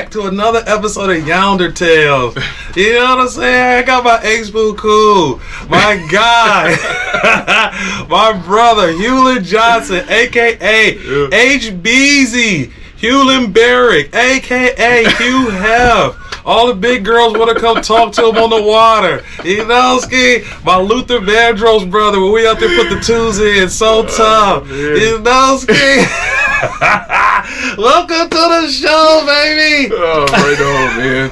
back to another episode of YounderTales. You know what I'm saying? I got my ex-boo cool, my guy, my brother, Hewlin Johnson, a.k.a. HBZ, Hewlin Barrick, a.k.a. Hugh Hef. All the big girls want to come talk to him on the water. You know, Ski? My Luther Vandross brother, when we out there put the twos in, so tough. You know, Ski? Welcome to the show, baby. Oh, right on, man.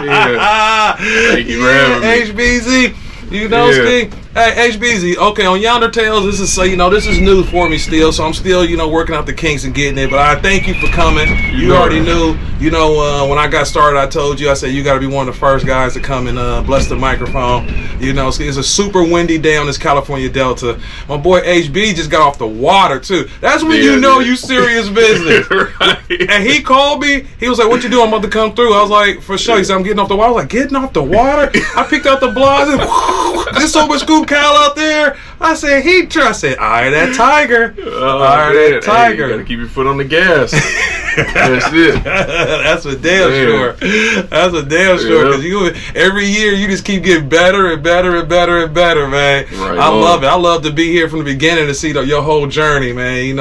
Yeah. Thank you for having me. HBZ. You know, Ski? Hey, HBZ. Okay, on YounderTales, this is new for me still, so I'm still, working out the kinks and getting it. But I thank you for coming. You already knew. When I got started, I told you, I said you got to be one of the first guys to come and bless the microphone. It's a super windy day on this California Delta. My boy HB just got off the water too. That's when you know you serious business. Right. And he called me. He was like, "What you doing? I'm about to come through." I was like, "For sure." He said, "I'm getting off the water." I was like, "Getting off the water?" I picked out the blinds and there's so much scoop Cal out there. I said, I said, "Eye that tiger." Eye that tiger. Hey, you gotta keep your foot on the gas. That's it. That's a damn sure. That's a damn sure. Because every year you just keep getting better and better and better and better, man. Right I love it. I love to be here from the beginning to see your whole journey, man.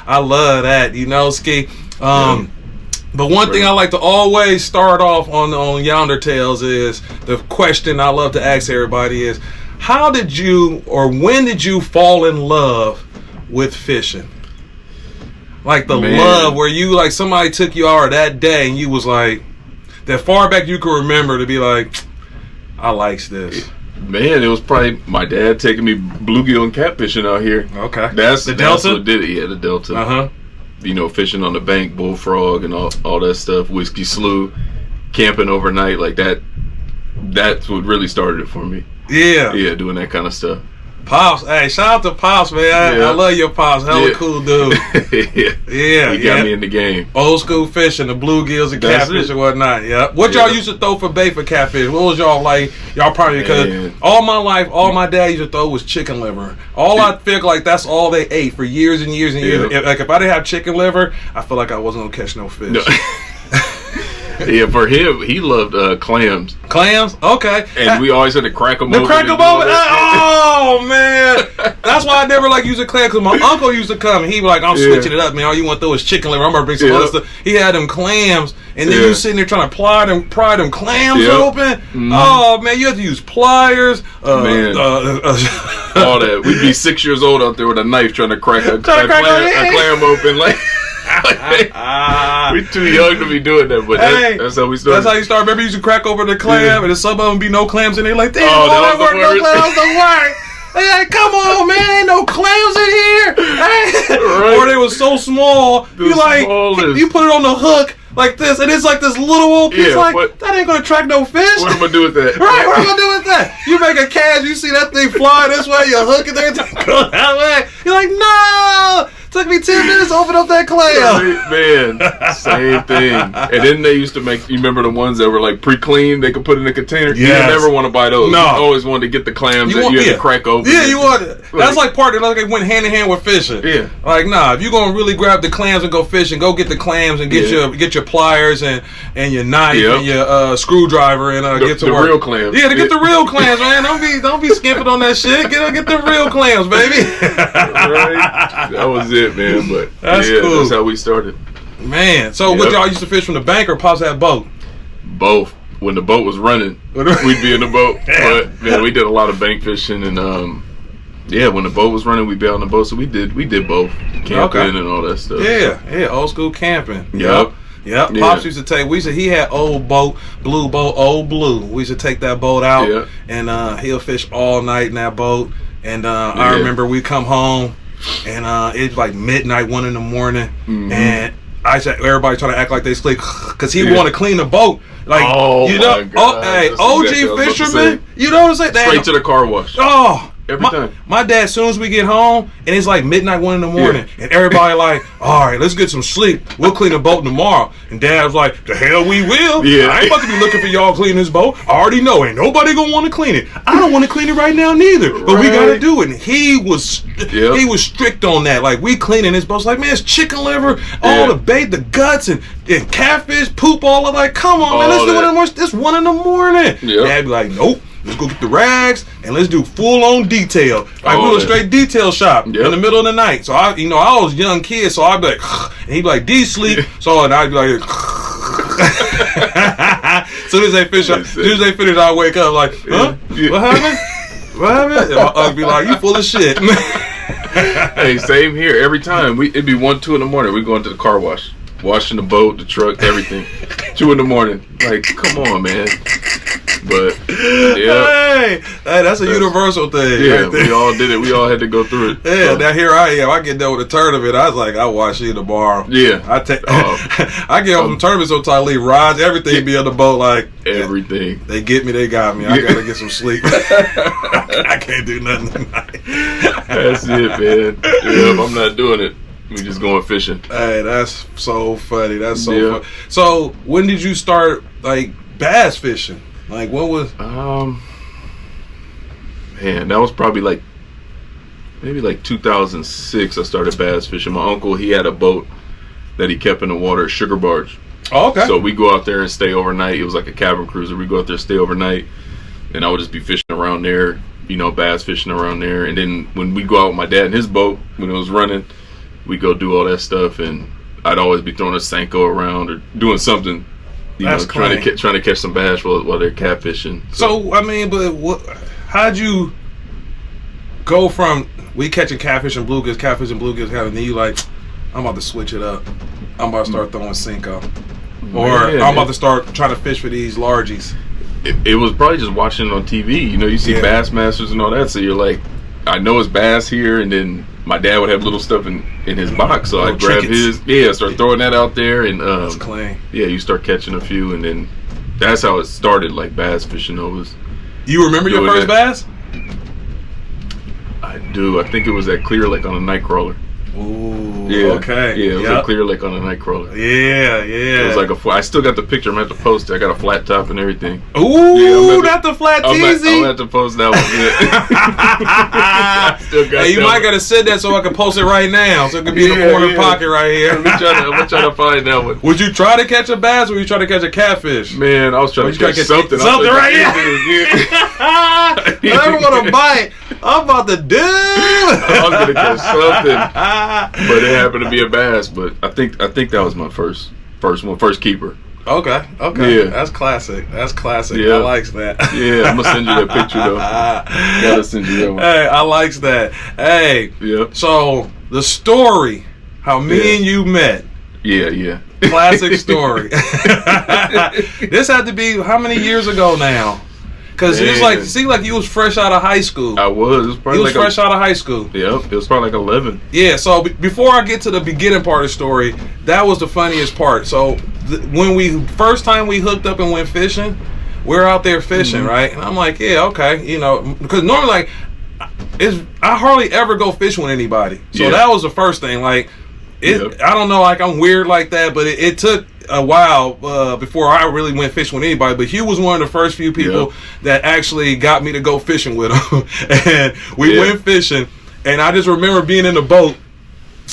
I love that. Ski. But one thing I like to always start off on YounderTales is the question I love to ask everybody is, how did you or when did you fall in love with fishing? Like the love where you like somebody took you out that day and you was like, that far back you can remember to be like, I likes this. Man, it was probably my dad taking me bluegill and catfishing out here. Okay. That's the Delta? What did it. Yeah, the Delta. Uh-huh. Fishing on the bank, bullfrog and all that stuff, whiskey slough, camping overnight, like that. That's what really started it for me. Yeah. Yeah, doing that kind of stuff. Pops, hey, shout out to Pops, man. I love your Pops. Hella cool dude. He got me in the game. Old school fishing, the bluegills and catfish and whatnot. Yeah. What y'all used to throw for bait for catfish? What was y'all like? Y'all probably, because all my life, all my dad used to throw was chicken liver. I feel like that's all they ate for years and years and years. If I didn't have chicken liver, I feel like I wasn't gonna catch no fish. No. Yeah, for him, he loved clams. Clams? Okay. And we always had to crack them open. Crack them open? Oh, man. That's why I never like using clams, because my uncle used to come, and he'd be like, I'm switching it up, man. All you want to throw is chicken liver. I'm going to bring some other stuff. He had them clams, and then you sitting there trying to pry them clams open. Mm-hmm. Oh, man, you have to use pliers. All that. We'd be 6 years old out there with a knife trying to crack a clam open. We're too young to be doing that, but that's how we started. That's how you start. Remember, you used to crack open the clam, and then some of them be no clams in there. Like, damn, that work, no clams don't work. They like, come on, man, ain't no clams in here. Right. Or they was so small, you put it on the hook like this, and it's like this little old piece. That ain't gonna attract no fish. What am I gonna do with that? Right, what am I gonna do with that? You make a cast, you see that thing fly this way, you hook it there, go that way. You're like, no. Took me 10 minutes to open up that clam. Man, same thing. And then they used to make, you remember the ones that were like pre-cleaned, they could put in a container? Yes. You never want to buy those. No. You always wanted to get the clams that you had to crack open. Yeah, you want it. That's like part of it, like it went hand in hand with fishing. Yeah. Like, nah, if you're going to really grab the clams and go fishing, go get the clams and get your pliers and your knife and your screwdriver and get to work. The real clams. Yeah, to get the real clams, man. Don't be skimping on that shit. Get the real clams, baby. Right. That was it. Man, but that's cool. That's how we started. Man, so what y'all used to fish from the bank or Pops had boat? Both. When the boat was running, we'd be in the boat. But man, we did a lot of bank fishing, and when the boat was running, we'd be on the boat. So we did both, camping and all that stuff. Yeah, old school camping. Yep. Pops used to take. He had old blue. We used to take that boat out, and he'll fish all night in that boat. And I remember we come home. And it's like midnight, 1 in the morning, and I said everybody trying to act like they sleep because he want to clean the boat. Like OG fisherman, you know what I'm saying? Straight to the car wash. Oh, Every time. My dad, as soon as we get home, and it's like midnight, 1 in the morning, and everybody like, all right, let's get some sleep. We'll clean the boat tomorrow. And Dad was like, the hell we will. Yeah. I ain't about to be looking for y'all cleaning this boat. I already know. Ain't nobody gonna want to clean it. I don't want to clean it right now neither. But we gotta do it. And he was strict on that. Like, we cleaning this boat. It's like, man, it's chicken liver, all the bait, the guts, and catfish, poop, all of that. Come on, man, let's do it in the morning. It's 1 in the morning. Yep. Dad be like, nope. Let's go get the rags and let's do full-on detail. Like, we were a straight detail shop in the middle of the night. So I was a young kid, so I'd be like, and he'd be like, D sleep. So and I'd be like, soon as they finish, I wake up like, huh? What happened? What happened? And I'd be like, you full of shit. Hey, same here. Every time it'd be 1, 2 in the morning. We go into the car wash, washing the boat, the truck, everything. 2 in the morning. Like, come on, man. But hey, that's a universal thing. Yeah, right there. we all did it. We all had to go through it. Yeah, so. Now here I am. I get done with the tournament. I was like, I'll watch you tomorrow. Yeah, I get home from the tournament sometimes. Leave rods, everything be on the boat. Like everything. They get me. They got me. I gotta get some sleep. I can't do nothing tonight. That's it, man. Yep, I'm not doing it. We just going fishing. Hey, that's so funny. That's so funny. So when did you start like bass fishing? Like, what was? Man, that was probably maybe 2006. I started bass fishing. My uncle, he had a boat that he kept in the water, a sugar barge. Oh, okay. So we go out there and stay overnight. It was like a cabin cruiser. We go out there, stay overnight, and I would just be fishing around there, bass fishing around there. And then when we go out with my dad in his boat, when it was running, we go do all that stuff, and I'd always be throwing a Senko around or doing something. Trying to catch some bass while they're catfishing. So I mean, but how'd you go from we catching catfish and bluegill, and then you like, I'm about to switch it up. I'm about to start throwing Senko, or I'm about to start trying to fish for these largies. It was probably just watching it on TV. You see Bass Masters and all that, so you're like, I know it's bass here, and then my dad would have little stuff in his box, so I'd grab his, start throwing that out there, and that's clean. Yeah, you start catching a few, and then that's how it started, like bass fishing. You remember your first bass? I do. I think it was at Clear Lake on a night crawler. Ooh, yeah. Okay. Yeah, it was at Clear Lake on a night crawler. Yeah. It was like I still got the picture. I'm going to have to post it. I got a flat top and everything. Ooh, not the flat teasy. I'm going to have to post that one. Yeah. You might got to send that so I can post it right now. So it could be in the corner pocket right here. I'm going to try to find that one. Would you try to catch a bass or would you try to catch a catfish? Man, I was trying to catch something. Something right here. I never want to bite. I'm about to do. I was going to catch something. But it happened to be a bass. But I think that was my first keeper. Okay. Yeah. That's classic. Yeah. I likes that. Yeah, I'm gonna send you that picture though. Gotta send you that one. Hey, I likes that. Hey. Yep. So the story, how me and you met. Yeah. Classic story. This had to be how many years ago now? Because it was like you was fresh out of high school. I was. It was probably fresh out of high school. Yep. It was probably 11. Yeah. So before I get to the beginning part of the story, that was the funniest part. So when first time we hooked up and went fishing, we're out there fishing, right? And I'm like, yeah, okay, because normally I hardly ever go fishing with anybody. So that was the first thing. Like, I don't know, like I'm weird like that, but it took a while before I really went fishing with anybody. But Hugh was one of the first few people that actually got me to go fishing with him. And we went fishing, and I just remember being in the boat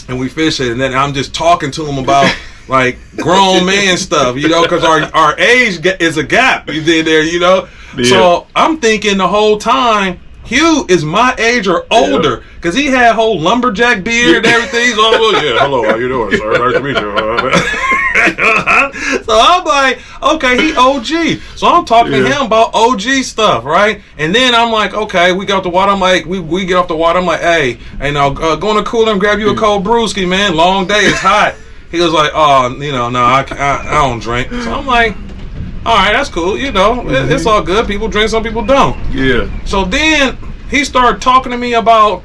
and we fishing, and then I'm just talking to him about like grown man stuff, because our age is a gap there, So I'm thinking the whole time Hugh is my age or older, because he had whole lumberjack beard and everything. He's all, hello, how you doing, sir? Nice to meet you. So I'm like, okay, he OG. So I'm talking to him about OG stuff, right? And then I'm like, okay, we got off the water. I'm like, we get off the water. I'm like, hey, now go in the cooler and grab you a cold brewski, man. Long day, it's hot. He was like, oh, no, I don't drink. So I'm like, all right, that's cool. It's all good. People drink, some people don't. Yeah. So then he started talking to me about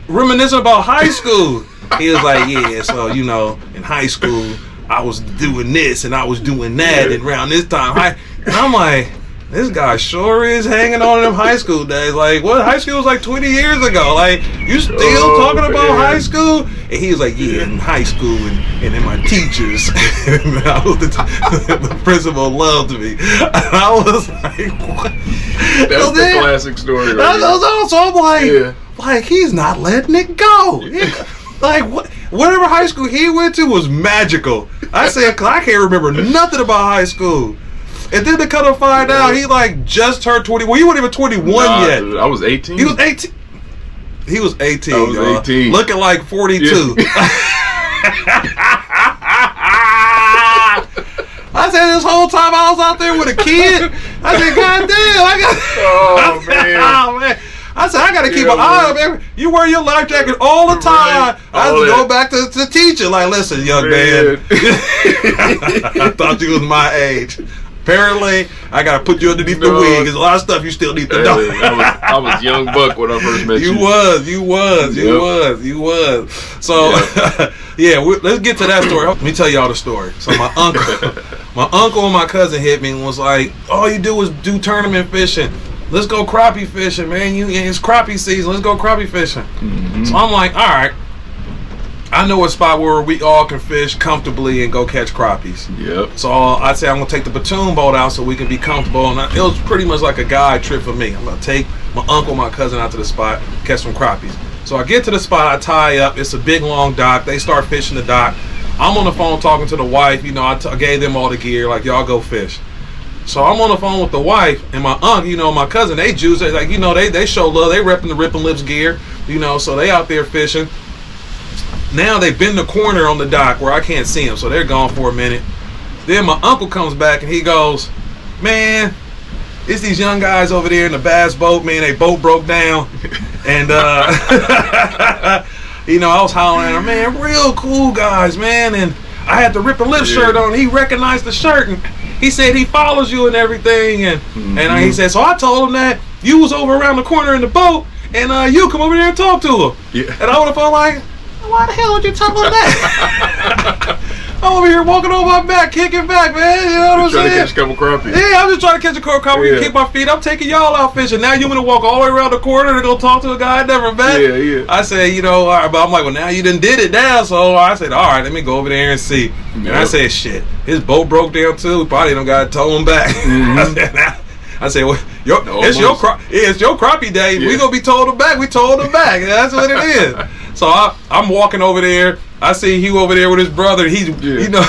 reminiscing about high school. He was like, yeah, so in high school I was doing this and I was doing that, and around this time, and I'm like, this guy sure is hanging on in them high school days. Like, what? High school was like 20 years ago. Like, you still talking about high school? And he was like, yeah, in high school and then my teachers. The principal loved me. And I was like, what? That's the classic story. Right? So I'm like, he's not letting it go. Like, whatever high school he went to was magical. I said, cause I can't remember nothing about high school. And then to come to find out, he like just turned 21. He wasn't even 21 yet. Dude, I was 18. He was 18. He was 18. I was 18. Looking like 42. Yeah. I said this whole time I was out there with a kid. I said, God damn, oh man. I said, I got to keep an eye on him. You wear your life jacket all the time. I just go back to teaching. Like, listen, young man. I thought you was my age. Apparently, I got to put you underneath the wing. There's a lot of stuff you still need to know. I was young buck when I first met you. You was. So, let's get to that story. Let me tell y'all the story. So my uncle and my cousin hit me and was like, all you do is do tournament fishing. Let's go crappie fishing, man. It's crappie season. Let's go crappie fishing. Mm-hmm. So I'm like, all right. I know a spot where we all can fish comfortably and go catch crappies. Yep. So I said I'm going to take the pontoon boat out so we can be comfortable. And it was pretty much like a guide trip for me. I'm going to take my uncle, my cousin out to the spot, catch some crappies. So I get to the spot, I tie up. It's a big, long dock. They start fishing the dock. I'm on the phone talking to the wife. You know, I gave them all the gear, like, y'all go fish. So I'm on the phone with the wife and my aunt, you know, my cousin. They Jews. They like, you know, they show love. They repping the Rippin' Lips gear, you know, so they out there fishing. Now they've been the corner on the dock where I can't see them, so they're gone for a minute. Then my uncle comes back and he goes, man, it's these young guys over there in the bass boat, man. They boat broke down. And, you know, I was hollering at them, man, real cool guys, man. And I had the Rippin' Lips shirt on. He recognized the shirt and he said he follows you and everything. And he said, so I told him that you was over around the corner in the boat and you come over there and talk to him. Yeah. And I would have felt like, why the hell would you tell him that? I'm over here walking on my back, kicking back, man. You know what I'm saying? Trying to catch a couple crappies. Yeah, I'm just trying to catch a couple crappies, kick my feet. I'm taking y'all out fishing. Now you want to walk all the way around the corner to go talk to a guy I never met? Yeah. I said, you know, all right, but I'm like, well, now you done did it now. So I said, all right, let me go over there and see. Yep. And I said, shit, his boat broke down too. We probably don't got to tow him back. I said, well, it's your crappie day. Yeah. We gonna be towed him back. We towed him back. That's what it is. So I'm walking over there. I see Hugh over there with his brother. He's, you know,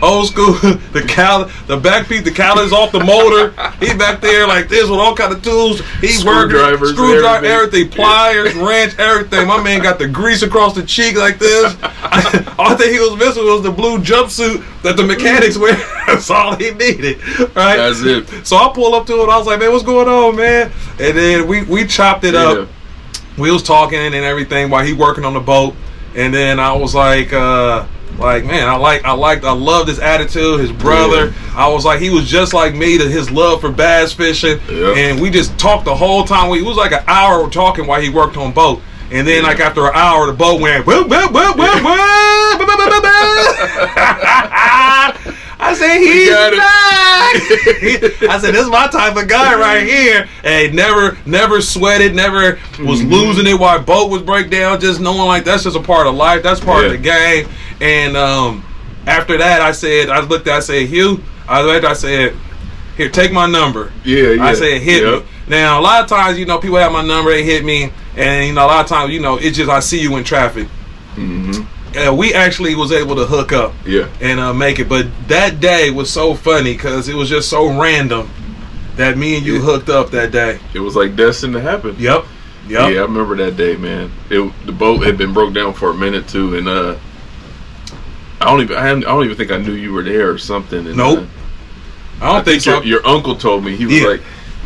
old school. The back piece, the callus off the motor. He back there like this with all kind of tools. He's working screwdriver, everything, pliers, wrench, everything. My man got the grease across the cheek like this. All thing he was missing was the blue jumpsuit that the mechanics wear. That's all he needed, right? That's it. So I pull up to him. I was like, man, what's going on, man? And then we chopped it up. We was talking and everything while he working on the boat. And then I was like, man, I love his attitude, his brother. Yeah. I was like, he was just like me, to his love for bass fishing. Yep. And we just talked the whole time. It was like an hour talking while he worked on boat. And then like after an hour, the boat went, I said, he's back. I said, this is my type of guy right here. Hey, never sweated, never was losing it while boat was break down. Just knowing like that's just a part of life. That's part of the game. And after that, I said, Hugh, I said, here, take my number. Yeah. I said, hit me. Now, a lot of times, you know, people have my number, they hit me. And, you know, a lot of times, you know, it's just I see you in traffic. Mm-hmm. We actually was able to hook up and make it. But that day was so funny because it was just so random that me and you hooked up that day. It was like destined to happen. Yep. Yeah, I remember that day, man. The boat had been broke down for a minute too, and I don't even think I knew you were there or something. And, nope. I don't think so. Your uncle told me. He was like,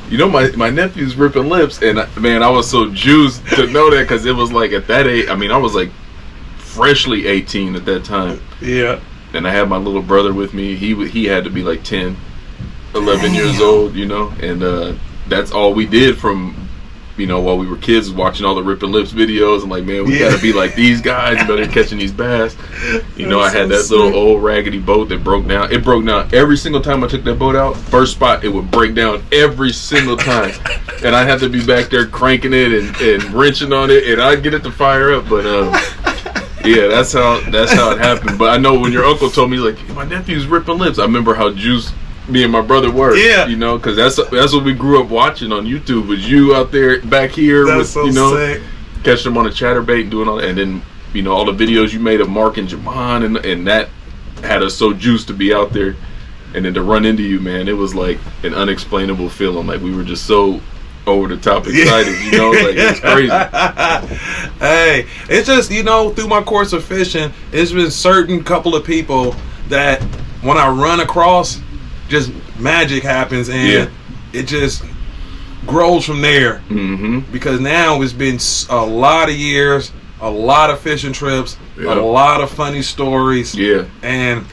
you know, my nephew's Rippin' Lips, and man, I was so juiced to know that because it was like at that age. I mean, I was like freshly 18 at that time. Yeah. And I had my little brother with me. He had to be like 10, 11 years old, you know, and that's all we did from while we were kids, watching all the Ripping Lips videos, and like, man, we gotta be like these guys, better catching these bass. I had that little old raggedy boat that broke down. It broke down every single time I took that boat out. First spot, it would break down every single time, and I'd have to be back there cranking it and wrenching on it, and I'd get it to fire up. But yeah, that's how it happened. But I know when your uncle told me, like, my nephew's Ripping Lips, I remember how juiced me and my brother were. Yeah, because that's what we grew up watching on YouTube. Was you out there back here that's with so sick. Catching them on a chatterbait and doing all that, and then all the videos you made of Mark and Jamon, and that had us so juiced to be out there, and then to run into you, man, it was like an unexplainable feeling. Like we were just so over the top excited, like it's crazy. Hey, it's just through my course of fishing, it's been certain couple of people that when I run across, just magic happens, and it just grows from there. Because now it's been a lot of years, a lot of fishing trips, a lot of funny stories, and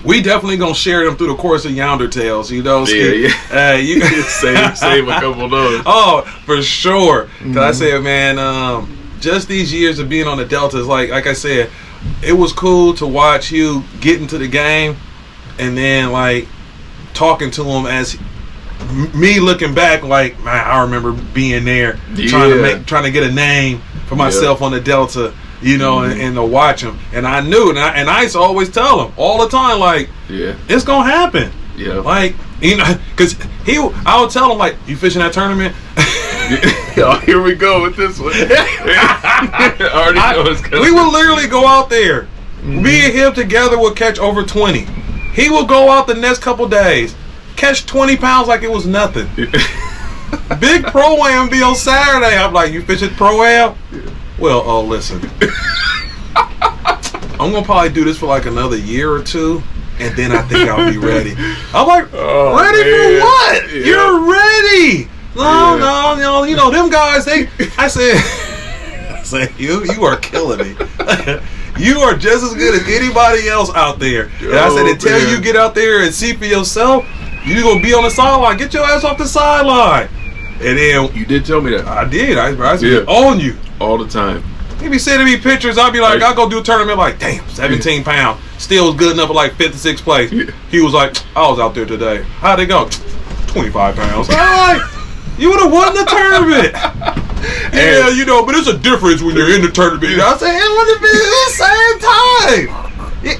we definitely gonna share them through the course of YounderTales. You save a couple of those. Oh, for sure. Cause I said, man, just these years of being on the Deltas, like I said, it was cool to watch you get into the game, and then like talking to him as me looking back, like, man, I remember being there, trying to get a name for myself on the Delta. And to watch him, and I knew, and I used to always tell him all the time, like, it's gonna happen. Like, because I would tell him, like, you fishing that tournament? Oh, here we go with this one. I already know it's coming. We would literally go out there. Me and him together would catch over 20. He will go out the next couple days, catch 20 pounds like it was nothing. Big pro-am be on Saturday. I'm like, you fishing pro-am? Well, listen. I'm gonna probably do this for like another year or two, and then I think I'll be ready. I'm like, ready for what? Yeah. You're ready. No, them guys. I said, you are killing me. You are just as good as anybody else out there. And I said, until you get out there and see for yourself, you gonna be on the sideline. Get your ass off the sideline. And then you did tell me that. I did. I on you all the time. He be sending me pictures. I'll be like, I'll go do a tournament. Like, damn, 17 pounds. Still was good enough for like 5th or 6th place. Yeah. He was like, I was out there today. How'd it go? 25 pounds. All right. You would have won the tournament. But it's a difference when you're in the tournament. I said, it would have been the same time.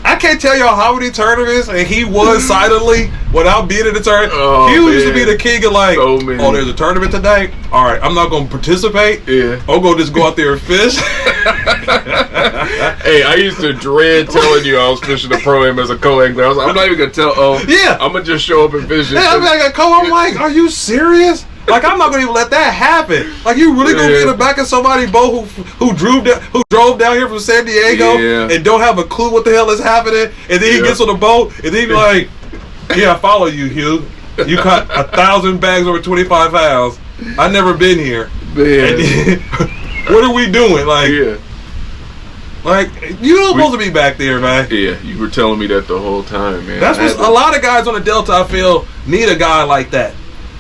I can't tell y'all how many tournaments, and he won silently without being in the tournament. He used to be the king of like, there's a tournament today? All right, I'm not going to participate. Yeah. I'm going to just go out there and fish. Hey, I used to dread telling you I was fishing a pro-am as a co-angler. I'm not even going to tell, I'm going to just show up and fish it. Yeah, I'm like, I'm like, are you serious? Like, I'm not gonna even let that happen. Like, you really gonna be in the back of somebody's boat who drove down here from San Diego and don't have a clue what the hell is happening, and then he gets on the boat and then he be like, I follow you, Hugh. You caught 1,000 bags over 25 pounds. I never been here. Man. What are we doing? Like, you're supposed to be back there, man. Yeah, you were telling me that the whole time, man. That's what a lot of guys on the Delta, I feel, need a guy like that.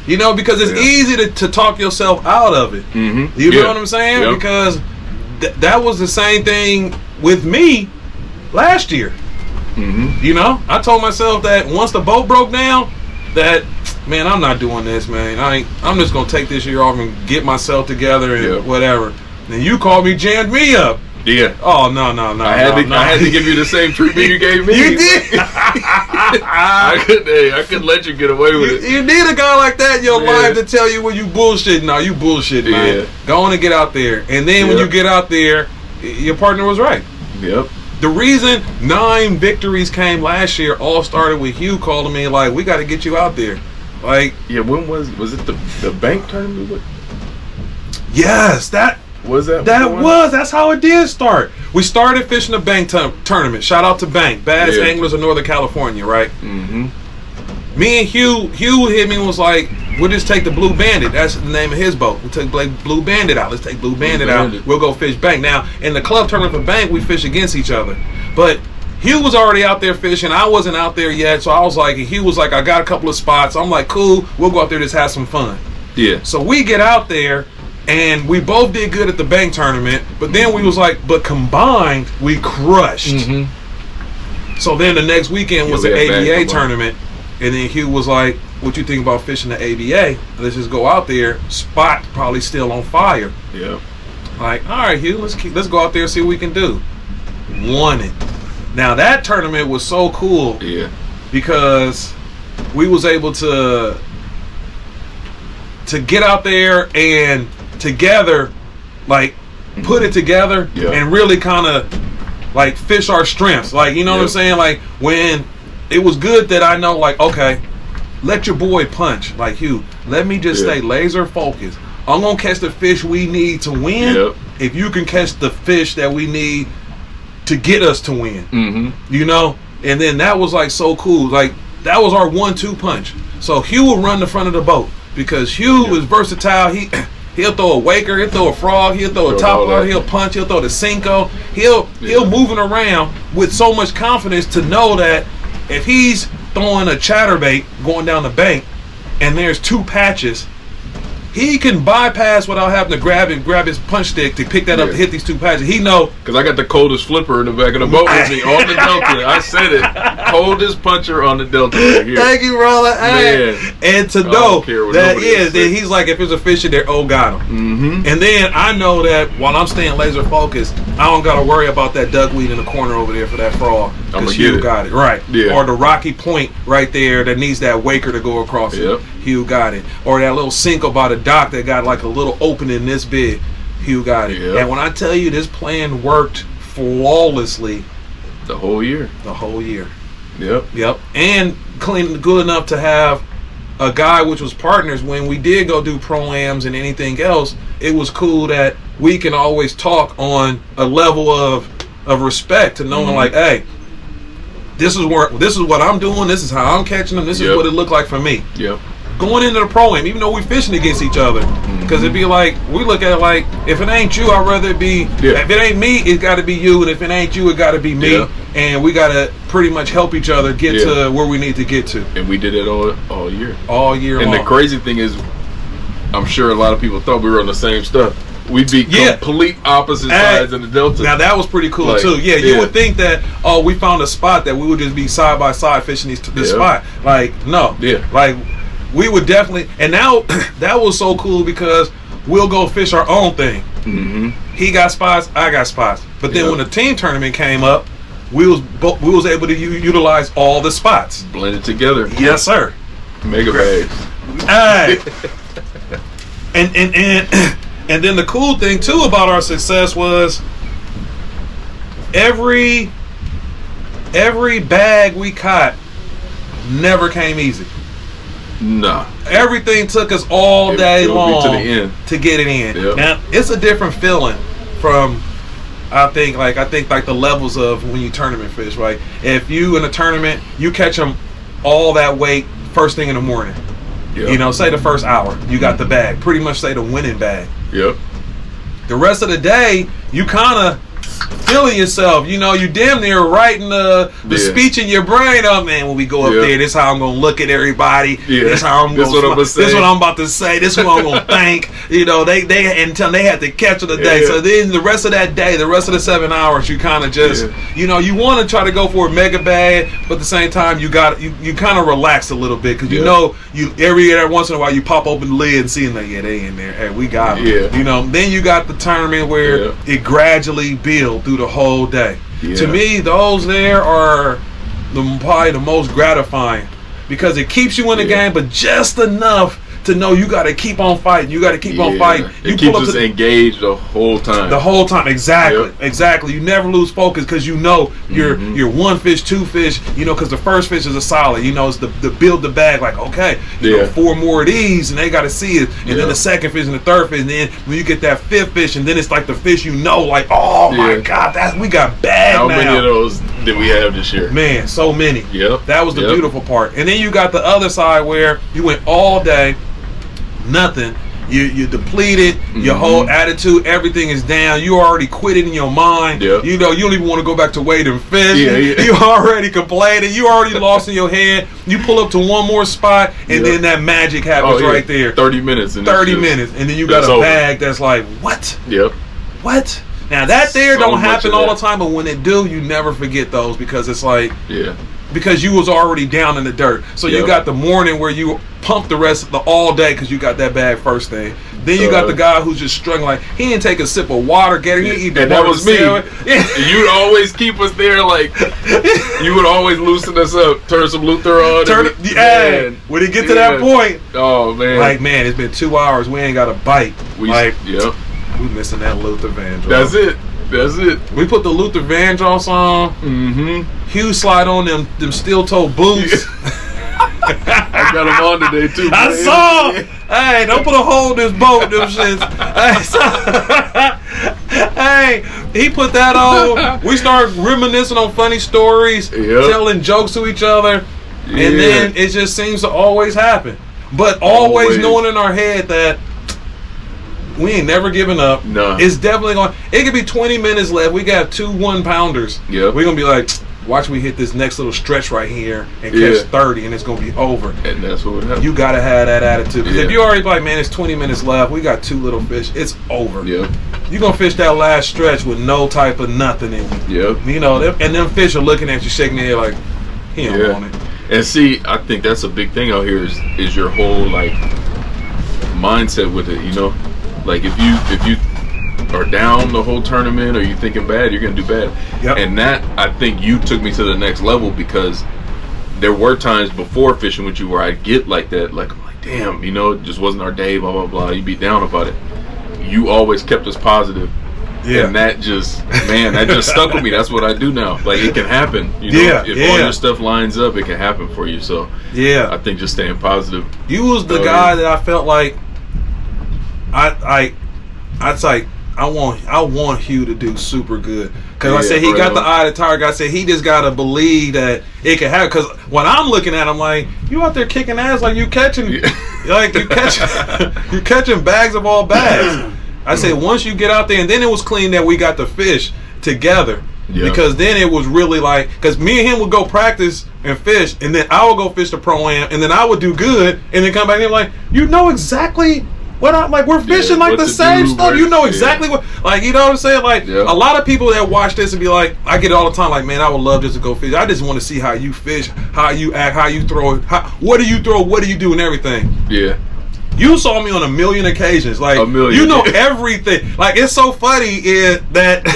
Because it's easy to talk yourself out of it. Mm-hmm. You know what I'm saying? Yep. Because that was the same thing with me last year. Mm-hmm. I told myself that once the boat broke down, that, man, I'm not doing this, man. I'm just going to take this year off and get myself together and whatever. And you called me, jammed me up. Yeah. Oh, no. I had to give you the same treatment you gave me. You did. I couldn't let you get away with it. You need a guy like that in your life to tell you when you bullshitting. No, you bullshitting, man. Go on and get out there. And then when you get out there, your partner was right. Yep. The reason 9 victories came last year all started with Hugh calling me like, we got to get you out there. Like, when was it the bank tournament? Yes, that's how it did start. We started fishing the bank tournament. Shout out to Bank, Bass Anglers of Northern California, right? Mm-hmm. Me and Hugh hit me and was like, we'll just take the Blue Bandit. That's the name of his boat. We'll take Blue Bandit out. Let's take Blue Bandit out. We'll go fish Bank. Now, in the club tournament for Bank, we fish against each other. But Hugh was already out there fishing. I wasn't out there yet. So I was like, Hugh was like, I got a couple of spots. I'm like, cool. We'll go out there, just have some fun. Yeah. So we get out there. And we both did good at the bank tournament, but then we was like, but combined, we crushed. Mm-hmm. So then the next weekend was the ABA tournament, and then Hugh was like, what you think about fishing the ABA? Let's just go out there. Spot probably still on fire. Yeah. Like, all right, Hugh, let's go out there and see what we can do. Won it. Now that tournament was so cool. Yeah. Because we was able to get out there and together, like, put it together and really kind of like fish our strengths. Like, you know what I'm saying? Like, when it was good that I know, like, okay, let your boy punch. Like, Hugh, let me just stay laser focused. I'm gonna catch the fish we need to win. If you can catch the fish that we need to get us to win. Mm-hmm. You know? And then that was like so cool. Like, that was our 1-2 punch. So Hugh will run the front of the boat because Hugh is versatile. He'll throw a waker, he'll throw a frog, he'll throw a top water, he'll punch, he'll throw the Cinco. He'll moving around with so much confidence to know that if he's throwing a chatterbait going down the bank and there's 2 patches, he can bypass without having to grab his punch stick to pick that up to hit these 2 patches. He know, because I got the coldest flipper in the back of the boat with me on the Delta. I said it, coldest puncher on the Delta right here. Thank you, brother. Man. And to know that he's like, if there's a fish in there, got him. Mm-hmm. And then I know that while I'm staying laser focused, I don't got to worry about that duckweed in the corner over there for that frog. Because Hugh got it. Right. Yeah. Or the rocky point right there that needs that waker to go across it. Hugh got it. Or that little Cinco by the dock that got like a little opening this big. Hugh got it. And when I tell you this plan worked flawlessly. The whole year. Yep. And good enough to have a guy which was partners when we did go do pro-ams and anything else. It was cool that we can always talk on a level of respect to knowing like, hey, this is what I'm doing, this is how I'm catching them, this is what it looked like for me. Going into the pro-am, even though we're fishing against each other, because it'd be like, we look at it like, if it ain't you, I'd rather it be, if it ain't me, it's got to be you, and if it ain't you, it got to be me, and we got to pretty much help each other get to where we need to get to. And we did it all year. All year long. And the crazy thing is, I'm sure a lot of people thought we were on the same stuff. We'd be complete opposite sides in the Delta. Now that was pretty cool too. You would think that, we found a spot that we would just be side by side fishing this spot. Like, no. Like, we would definitely, and now that was so cool because we'll go fish our own thing. Mm-hmm. He got spots, I got spots. But then when the team tournament came up, we was able to utilize all the spots. Blended together. Yes, sir. Mega bags. Hey. And then the cool thing too about our success was every bag we caught never came easy. No. Everything took us all day long to the end to get it in. Now it's a different feeling from I think like the levels of when you tournament fish, right? If you in a tournament, you catch them all that weight first thing in the morning. You know, say the first hour, you got the bag. Pretty much say the winning bag. The rest of the day, you kind of feeling yourself. You know, you damn near writing the speech in your brain. Oh man, when we go up there, this is how I'm gonna look at everybody. This how I'm gonna this is what I'm about to say. This is what I'm gonna think. You know, they until they had to catch of the day. So then the rest of that day, the rest of the 7 hours, you kind of just you know, you want to try to go for a mega bag, but at the same time you kind of relax a little bit because you know every once in a while you pop open the lid and see them like they in there. Hey, we got them. You know, then you got the tournament where it gradually builds through the whole day. To me, those there are probably the most gratifying because it keeps you in the game, but just enough to know you got to keep on fighting. You got to keep on fighting. You keeps us engaged the whole time. The whole time, exactly. You never lose focus because you know you're one fish, two fish. You know, because the first fish is a solid. You know, it's the build the bag. Like okay, you know, 4 more of these, and they got to see it. And then the second fish and the third fish, and then when you get that 5th fish, and then it's like the fish you know, like oh my God, we got bag now. How many of those did we have this year? Man, so many. That was the beautiful part. And then you got the other side where you went all day. Nothing. you depleted, your whole attitude, everything is down. You already quit it in your mind. Yep. You know, you don't even want to go back to wade and fish. Yeah. You already complaining. You already lost in your head. You pull up to one more spot, and then that magic happens right there. 30 minutes. 30 minutes, and then you got a bag that's like, what? Yep. What? Now that there So don't happen all that. the time, but when it do, you never forget those because it's like, Yeah. because you was already down in the dirt. So you got the morning where you pump the rest of the all day because you got that bag first thing. Then you got the guy who's just struggling, like he didn't take a sip of water, he eat the and that was me. Yeah. You'd always keep us there, like you would always loosen us up, turn some Luther on. When it get to that point, oh man, like man, it's been 2 hours, we ain't got a bite. We missing that Luther Vandross. That's it. We put the Luther Vandross on. Hugh slide on them steel toe boots. I got them on today too. I saw. Hey, don't put a hole in this boat, them shits. Hey, he put that on. We started reminiscing on funny stories, telling jokes to each other, and then it just seems to always happen. But always knowing in our head that we ain't never giving up. No. It's definitely going. It could be 20 minutes left. We got 2 1-pounders. Yep. We're gonna be like, watch me hit this next little stretch right here and catch 30, and it's gonna be over. And that's what would happen. You gotta have that attitude. Because if you already like, man, it's 20 minutes left. We got 2 little fish. It's over. Yep. You're gonna fish that last stretch with no type of nothing in you. Yep. You know, and them fish are looking at you, shaking their head like, he don't want it. And see, I think that's a big thing out here is your whole like mindset with it. You know, like if you are down the whole tournament or you thinking bad, you're gonna do bad. Yep. And that, I think you took me to the next level because there were times before fishing with you where I'd get like that, like I'm like, damn, you know, it just wasn't our day, blah blah blah. You'd be down about it. You always kept us positive. Yeah. And that just stuck with me. That's what I do now. Like it can happen. You know, if all your stuff lines up, it can happen for you. So I think just staying positive. You was the guy that I felt like I want Hugh to do super good because I said he got the eye of the tiger. I said he just gotta believe that it can happen. Because when I'm looking at him, like you out there kicking ass, like you catching, like you catching bags of all bags. I said once you get out there, and then it was clean that we got the fish together. Because then it was really like, because me and him would go practice and fish, and then I would go fish the pro-am, and then I would do good, and then come back and like, you know exactly what I'm like. We're fishing like the same stuff. You know exactly what, like, you know what I'm saying? Like a lot of people that watch this and be like, I get it all the time. Like, man, I would love just to go fish. I just want to see how you fish, how you act, how you throw it. What do you throw? What do you do, and everything. Yeah. You saw me on a million occasions. Like, you know everything. Like, it's so funny is that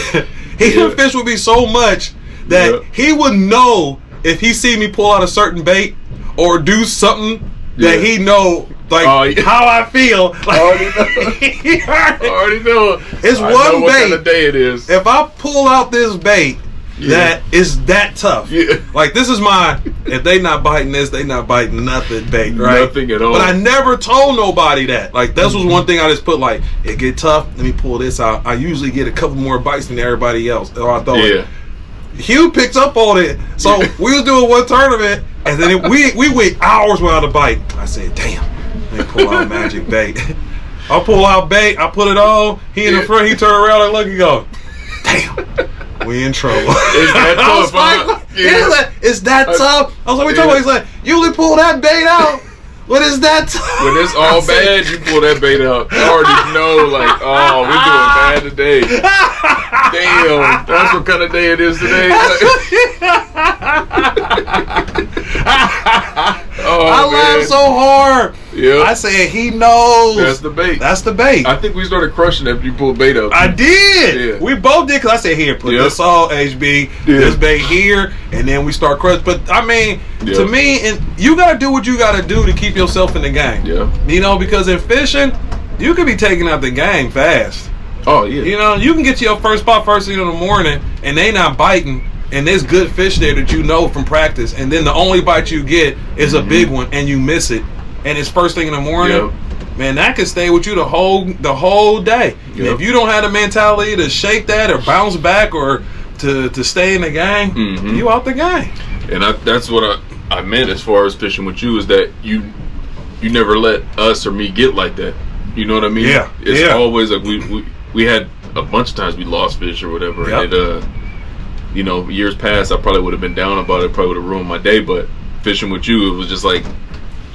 he can fish with me so much that he would know if he see me pull out a certain bait or do something that he know, like, how I feel. Like, I already know. It's I one know what bait. Kind of day it is. If I pull out this bait, that is that tough. Like, this is my, if they not biting this, they not biting nothing bait, right? Nothing at all. But I never told nobody that. Like, this was one thing I just put, like, it get tough, let me pull this out. I usually get a couple more bites than everybody else. Or I throw it. Hugh picks up on it. So we was doing one tournament, and then we went hours without a bite. I said, damn, let me pull out magic bait. I pull out bait, I put it on, he in the front, he turn around and look and go, damn. We in trouble. Is that tough? It's that tough. I was like, we talking about? He's like, you only pull that bait out. What is that tough? When it's all bad, you pull that bait out. You already know, like, oh, we're doing bad today. Damn, that's what kind of day it is today. I laughed so hard. I said, he knows. That's the bait. That's the bait. I think we started crushing after you pulled bait out. I did. We both did, because I said, here, put this all, HB, this bait here, and then we start crushing. But, I mean, to me, and you got to do what you got to do to keep yourself in the game. You know, because in fishing, you could be taking out the game fast. Oh, yeah. You know, you can get to your first spot first thing in the morning, and they not biting, and there's good fish there that you know from practice, and then the only bite you get is a big one, and you miss it, and it's first thing in the morning. Man, that could stay with you the whole day. If you don't have the mentality to shake that or bounce back or to stay in the game, you out the game. And that's what I meant as far as fishing with you, is that you never let us or me get like that. You know what I mean? Yeah. It's always like we had a bunch of times we lost fish or whatever. Yep. And you know, years past, I probably would have been down about it. Probably would have ruined my day. But fishing with you, it was just like,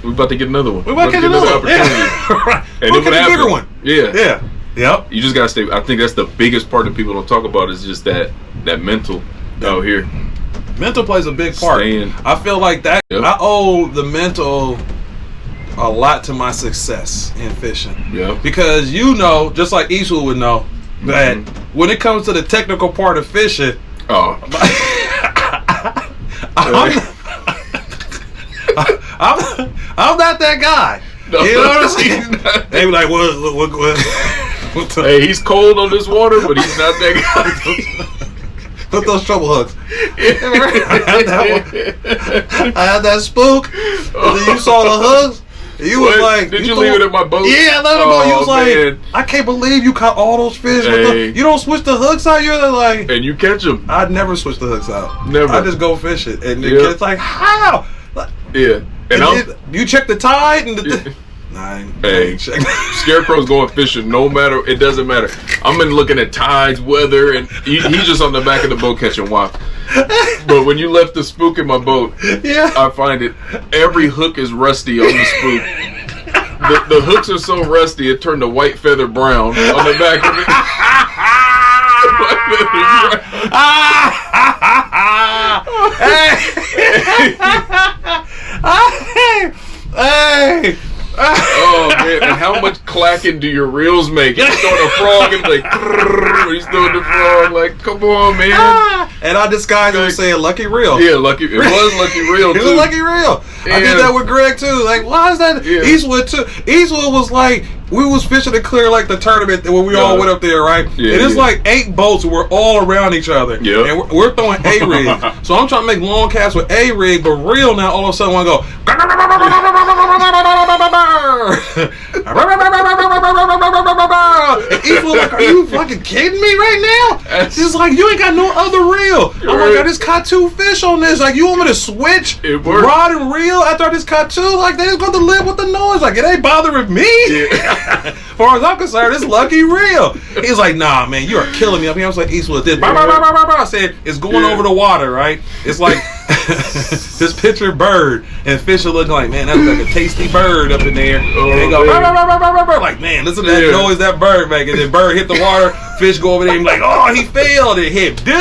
we're about to get another one. We're about to get another opportunity. Yeah. Right. And it would happen. Bigger one. Yeah. Yeah. Yep. You just gotta stay. I think that's the biggest part that people don't talk about is just that mental out here. Mental plays a big part. Staying. I feel like that. Yep. I owe the mental a lot to my success in fishing. Yeah. Because you know, just like Eastwood would know, that when it comes to the technical part of fishing, I'm not that guy. No, you know what I'm saying? They be like, what hey, he's cold on this water, but he's not that guy. Put those trouble hooks. I had that one. I had that spook. And then you saw the hooks. You was like, did you leave it in my boat? Yeah, I left it in my boat. You was man. like, I can't believe you caught all those fish. Hey. You don't switch the hooks out. You're like, and you catch them. I'd never switch the hooks out. Never. I just go fish it, and it's like, how? Yeah. And you check the tide and I ain't check. Scarecrow's going fishing. No matter, it doesn't matter. I'm in looking at tides, weather, and he's just on the back of the boat catching wop. But when you left the spook in my boat, I find it. Every hook is rusty on the spook. The hooks are so rusty it turned a white feather brown on the back of it. Hey. Oh man! And how much clacking do your reels make? He's throwing a frog and like, he's throwing the frog. Like, come on, man! And I disguised it with saying "lucky reel." Yeah, lucky. It was lucky reel too. It was lucky reel. Yeah. I did that with Greg too. Like, why is that? Yeah. Eastwood too. Eastwood was like, we was fishing to clear like the tournament when we all went up there, right? Yeah, and it's like 8 boats. And we're all around each other. Yeah. And we're throwing A rigs. So I'm trying to make long casts with A rig, but reel now. All of a sudden, I go. And Eastwood like, are you fucking kidding me right now? She's like, you ain't got no other reel. I'm like, I just caught 2 fish on this. Like, you want me to switch rod and reel after I just caught 2? Like, they just got to live with the noise. Like, it ain't bothering me. Yeah. As far as I'm concerned, it's lucky reel. He's like, nah, man, you are killing me up here. I was like, Eastwood, this. I said, it's going over the water, right? It's like this picture bird, and fish are looking like, man, that's like a tasty bird up in there. And they go, like, man, listen to that noise that bird making. And then bird hit the water, fish go over there and be like, oh, he failed. It hit, dude.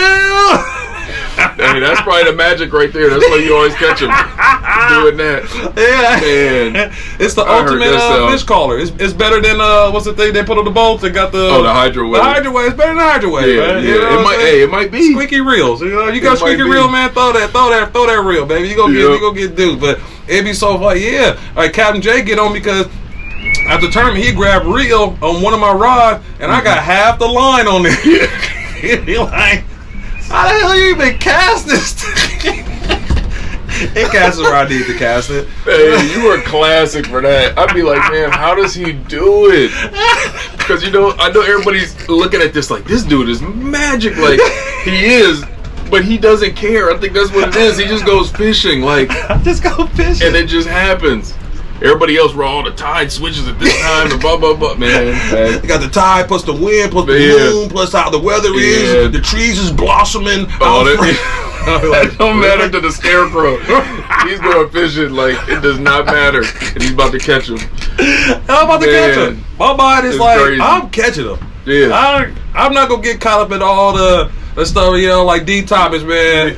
Hey, that's probably the magic right there. That's why you always catch them doing that. Yeah, man. It's the ultimate fish caller. It's better than what's the thing they put on the boats? They got the the hydro wave. The hydro wave. It's better than hydro wave. Yeah, man. Yeah. You know it might be squeaky reels. You know, you got squeaky reel, man. Throw that reel, baby. You gonna get duped. But it'd be so fun. Yeah, like Captain J get on because at the tournament he grabbed reel on one of my rods, and I got half the line on there. He like, how the hell you even cast this thing? It casts it where I need to cast it. Hey, you were classic for that. I'd be like, man, how does he do it? Because I know everybody's looking at this like, this dude is magic. Like, he is, but he doesn't care. I think that's what it is. He just goes fishing. Like, just go fishing. And it just happens. Everybody else, where all the tide switches at this time and blah, blah, blah. Man. You got the tide plus the wind plus the moon plus how the weather is. The trees is blossoming. It don't matter to the scarecrow. He's going fishing like it does not matter. And he's about to catch him. I'm about to catch him. My mind is like, crazy. I'm catching him. Yeah. I'm not going to get caught up in all the stuff, like D. Thomas, man.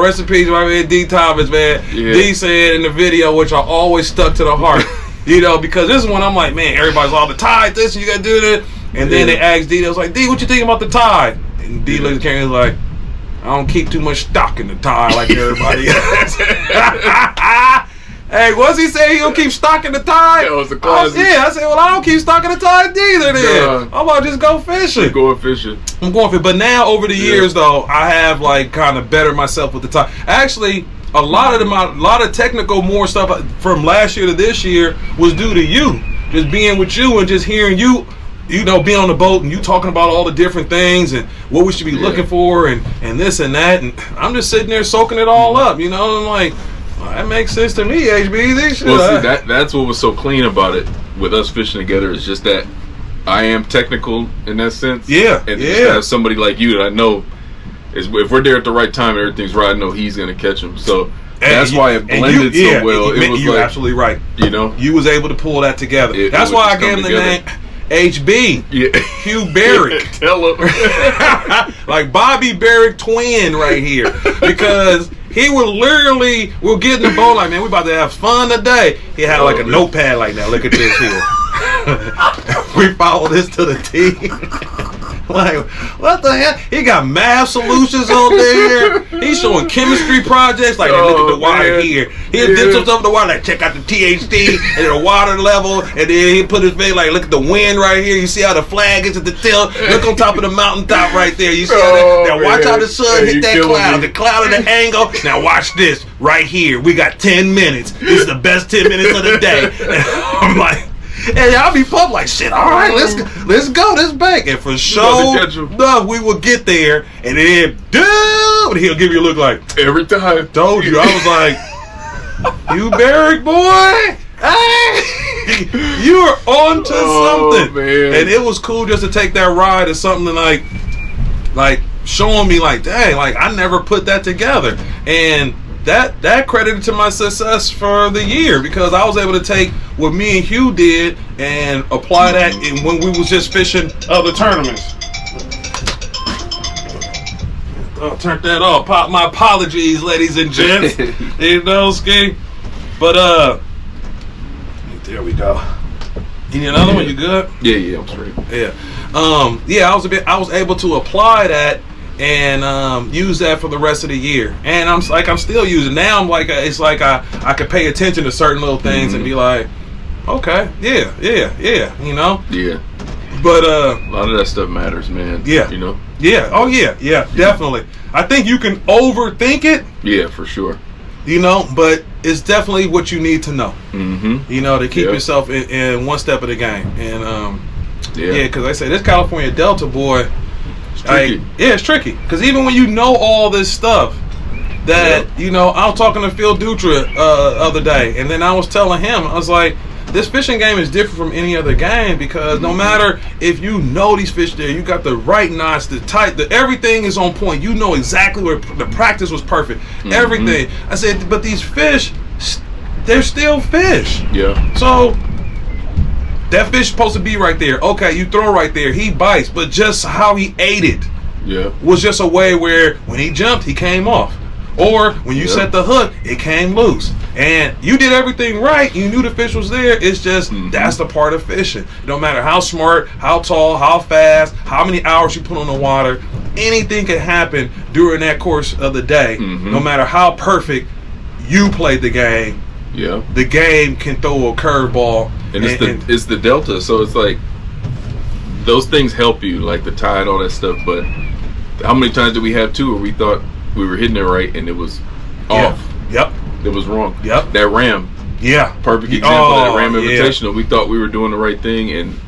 Rest in peace, my man, D. Thomas, man. Yeah. D said in the video, which I always stuck to the heart, because this one, I'm like, man, everybody's all the tide, this, you got to do this. And then they asked D, they was like, D, what you think about the tide? And D looked at the camera and was like, I don't keep too much stock in the tide like everybody else. Hey, what's he saying? He don't keep stock in the tide? That was a classic. I said, well, I don't keep stock in the tide either then. I'm about to just go fishing. I'm going fishing. But now, over the years, though, I have, like, kind of bettered myself with the tide. Actually, a lot of technical more stuff from last year to this year was due to you. Just being with you and just hearing you, being on the boat and you talking about all the different things and what we should be looking for and this and that. And I'm just sitting there soaking it all up, I'm like, well, that makes sense to me, HBZ. Well, see, that's what was so clean about it. with us fishing together is just that I am technical in that sense. Yeah, and just to have somebody like you that I know is, if we're there at the right time, everything's right. I know he's gonna catch them. So that's why it blended so well. It was you're absolutely right. You know, you was able to pull that together. That's why I gave him the name HB. Yeah. Hugh Barrick. Tell him. Like Bobby Barrick twin right here, because he would literally, we'll get in the boat like, man, we about to have fun today. He had like a notepad like that. Look at this here. We follow this to the T. Like, what the hell? He got math solutions on there. He's showing chemistry projects. Like, look at the water here. He'll dip some stuff in the water, like, check out the THC and the water level. And then he put his face, like, look at the wind right here. You see how the flag is at the tilt. Look on top of the mountaintop right there. You see how that? Now, watch how the sun hit that cloud. The cloud at the angle. Now, watch this right here. We got 10 minutes. This is the best 10 minutes of the day. And I'm like, and I'll be pumped like, shit, all right, let's go this bank. And for sure, no, we will get there. And then, dude, he'll give you a look like, every time. Told you. I was like, you Barrick boy, hey, you are on to something. Man. And it was cool just to take that ride as something like showing me like, dang, like I never put that together. And that credited to my success for the year, because I was able to take what me and Hugh did and apply that when we was just fishing other tournaments. I'll turn that off. My apologies, ladies and gents. You know, ski. But there we go. You need another one? You good? Yeah, I'm straight. Yeah. I was able to apply that and use that for the rest of the year, and I'm still using now. I'm like, it's like I could pay attention to certain little things and be like, okay, yeah, you know. Yeah. But a lot of that stuff matters, man. Yeah. You know. Yeah. Oh yeah. Definitely. I think you can overthink it. Yeah, for sure. You know, but it's definitely what you need to know. Mm-hmm. You know, to keep yourself in one step of the game, and yeah, because I say this California Delta boy. Tricky. It's tricky, because even when you know all this stuff, that you know, I was talking to Phil Dutra other day, and then I was telling him, I was like, this fishing game is different from any other game, because no matter if you know these fish there, you got the right knots, the tight, everything is on point. You know exactly where the practice was perfect. Everything. I said, but these fish, they're still fish. Yeah. So that fish supposed to be right there. Okay, you throw right there. He bites, but just how he ate it was just a way where when he jumped, he came off. Or when you set the hook, it came loose. And you did everything right. You knew the fish was there. It's just that's the part of fishing. No matter how smart, how tall, how fast, how many hours you put on the water, anything can happen during that course of the day. No matter how perfect you played the game. Yeah. The game can throw a curveball. And it's the Delta, so it's like those things help you, like the tide, all that stuff. But how many times did we have where we thought we were hitting it right and it was off? Yep. It was wrong. Yep. That Ram. Yeah. Perfect example of that Ram Invitational. We thought we were doing the right thing and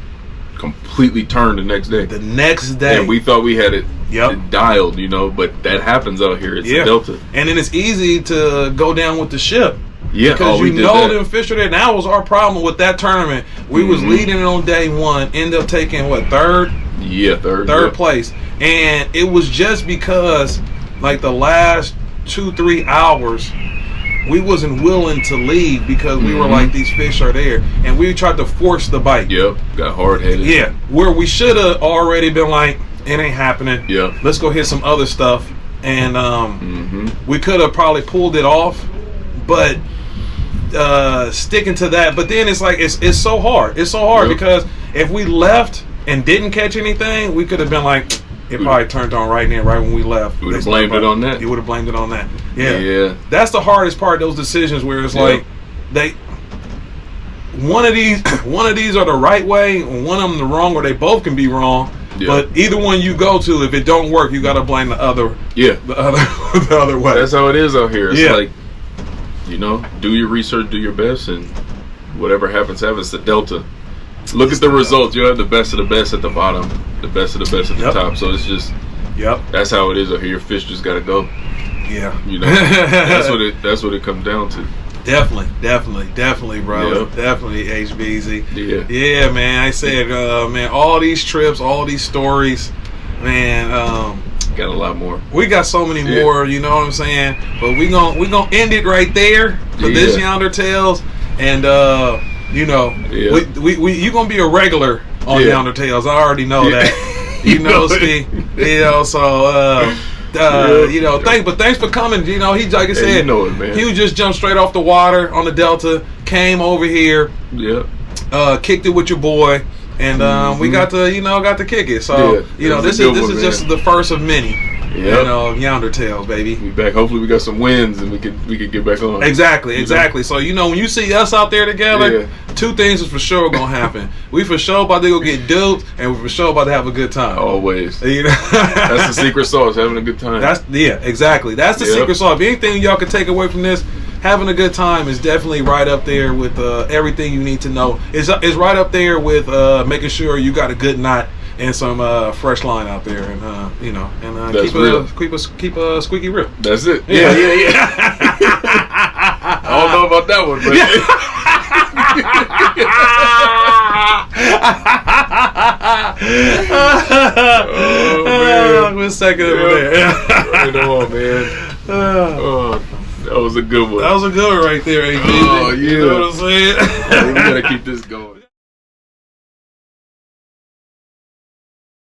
completely turned the next day. The next day. And we thought we had it dialed, you know, but that happens out here. It's a Delta. And then it's easy to go down with the ship. Yeah, because you know them fish are there. And that was our problem with that tournament. We was leading it on day one, ended up taking third? Yeah, third. Third place. And it was just because like the last 2-3 hours we wasn't willing to leave, because we were like, these fish are there, and we tried to force the bite. Yep, got hard headed. Yeah, where we should have already been like, it ain't happening. Yeah, let's go hit some other stuff, and we could have probably pulled it off, but sticking to that. But then it's like it's so hard. It's so hard because if we left and didn't catch anything, we could have been like, it probably turned on right then, right when we left. We would have blamed it on that. You would have blamed it on that. Yeah. That's the hardest part, those decisions where it's like one of these are the right way, and one of them the wrong, or they both can be wrong. Yeah. But either one you go to, if it don't work, you gotta blame the other. Yeah. The other way. That's how it is out here. It's like, you know, do your research, do your best, and whatever happens. It's the Delta. Look at the results. You have the best of the best at the bottom, the best of the best at the top. So it's just, that's how it is out here. Your fish just gotta go. Yeah, you know, that's what it comes down to. Definitely, brother. Yep. Definitely, HBZ. Yeah, man. I said, man, all these trips, all these stories, man. Got a lot more. We got so many more. You know what I'm saying? But we gonna end it right there for this YounderTales, and you know, you gonna be a regular on YounderTales. I already know that. You know, Ski. You know, so. You know, thanks for coming. You know, he like I said, you know it, man. He was just jumped straight off the water on the Delta, came over here, kicked it with your boy, and we got to kick it. So you know, this is just the first of many. You know, YounderTales, baby. We back. Hopefully, we got some wins and we could get back on. Exactly. So you know, when you see us out there together, two things is for sure gonna happen. We for sure about to go get duped, and we for sure about to have a good time. Always. You know? That's the secret sauce. Having a good time. Exactly. That's the secret sauce. If anything y'all can take away from this, having a good time is definitely right up there with everything you need to know. It's right up there with making sure you got a good knot and some fresh line out there, and you know, and keep a squeaky real. That's it. Yeah. I don't know about that one, but we'll second over there. Right on, man. That was a good one. That was a good one right there, AJ. Oh, yeah. You know what I'm saying? We gotta keep this going.